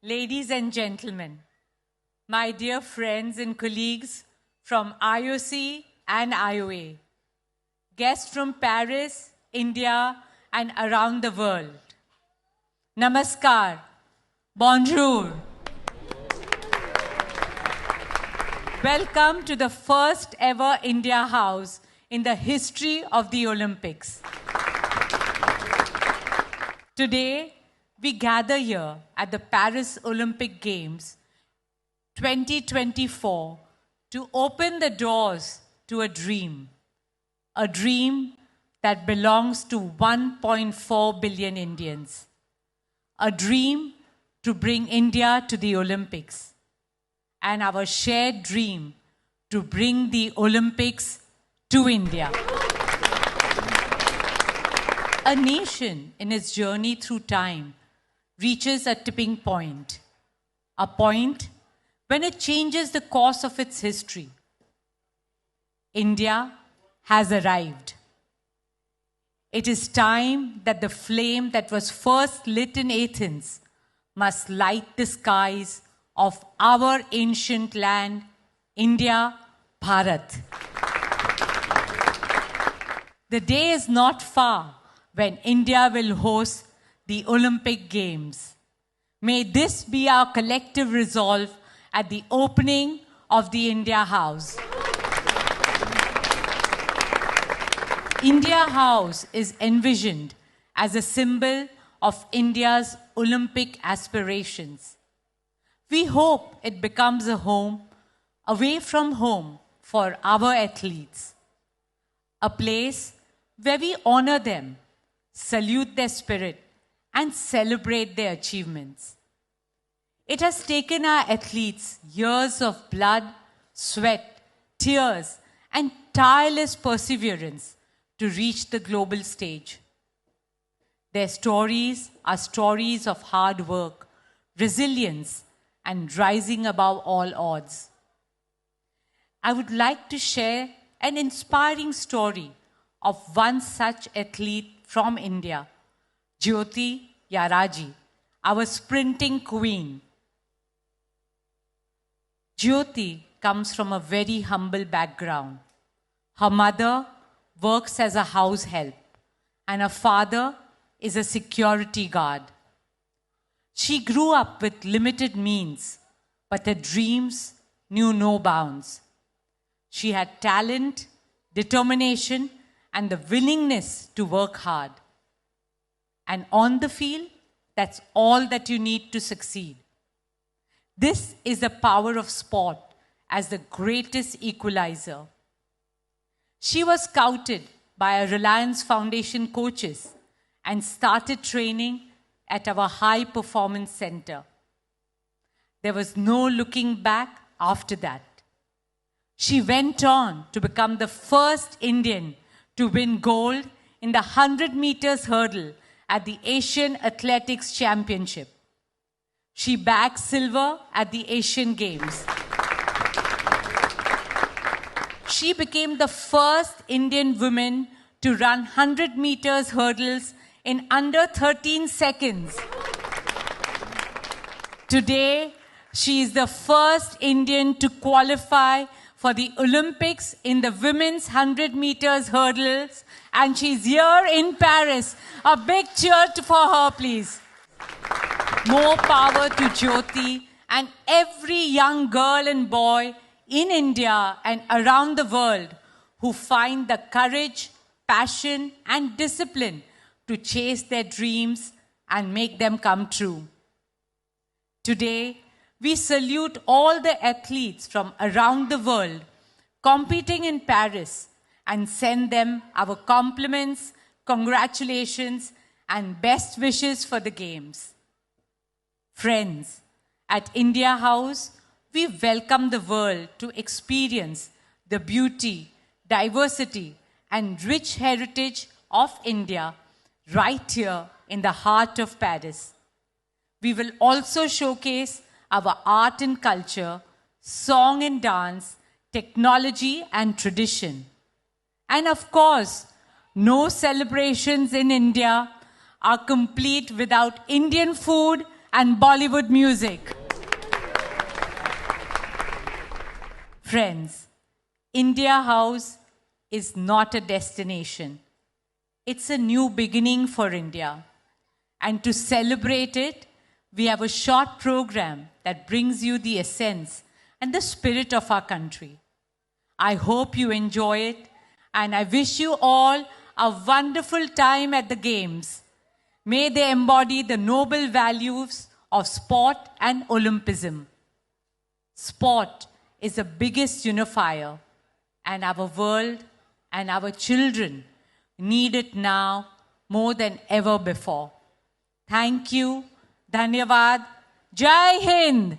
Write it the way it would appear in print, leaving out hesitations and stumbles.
Ladies and gentlemen, my dear friends and colleagues from IOC and IOA, guests from Paris, India, and around the world. Namaskar, bonjour. Welcome to the first ever India House in the history of the Olympics. Today, we gather here at the Paris Olympic Games 2024 to open the doors to a dream that belongs to 1.4 billion Indians, a dream to bring India to the Olympics, and our shared dream to bring the Olympics to India. A nation in its journey through time reaches a tipping point, a point when it changes the course of its history. India has arrived. It is time that the flame that was first lit in Athens must light the skies of our ancient land, India, Bharat. The day is not far when India will host the Olympic Games. May this be our collective resolve at the opening of the India House. India House is envisioned as a symbol of India's Olympic aspirations. We hope it becomes a home away from home for our athletes, a place where we honor them, salute their spirit, and celebrate their achievements. It has taken our athletes years of blood, sweat, tears, and tireless perseverance to reach the global stage. Their stories are stories of hard work, resilience, and rising above all odds. I would like to share an inspiring story of one such athlete from India, Jyoti Yaraji, our sprinting queen. Jyoti comes from a very humble background. Her mother works as a house help, and her father is a security guard. She grew up with limited means, but her dreams knew no bounds. She had talent, determination, and the willingness to work hard. And on the field, that's all that you need to succeed. This is the power of sport as the greatest equalizer. She was scouted by our Reliance Foundation coaches and started training at our High Performance Center. There was no looking back after that. She went on to become the first Indian to win gold in the 100 meters hurdle at the Asian Athletics Championship. She bagged silver at the Asian Games. She became the first Indian woman to run 100 meters hurdles in under 13 seconds. Today, she is the first Indian to qualify for the Olympics in the women's 100 meters hurdles, and she's here in Paris. A big cheer for her, please. More power to Jyoti and every young girl and boy in India and around the world who find the courage, passion, and discipline to chase their dreams and make them come true. Today, we salute all the athletes from around the world competing in Paris and send them our compliments, congratulations, and best wishes for the Games. Friends, at India House, we welcome the world to experience the beauty, diversity, and rich heritage of India right here in the heart of Paris. We will also showcase our art and culture, song and dance, technology and tradition. And of course, no celebrations in India are complete without Indian food and Bollywood music. Friends, India House is not a destination. It's a new beginning for India. And to celebrate it, we have a short program that brings you the essence and the spirit of our country. I hope you enjoy it, and I wish you all a wonderful time at the Games. May they embody the noble values of sport and Olympism. Sport is the biggest unifier, and our world and our children need it now more than ever before. Thank you. Dhanyavad. Jai Hind.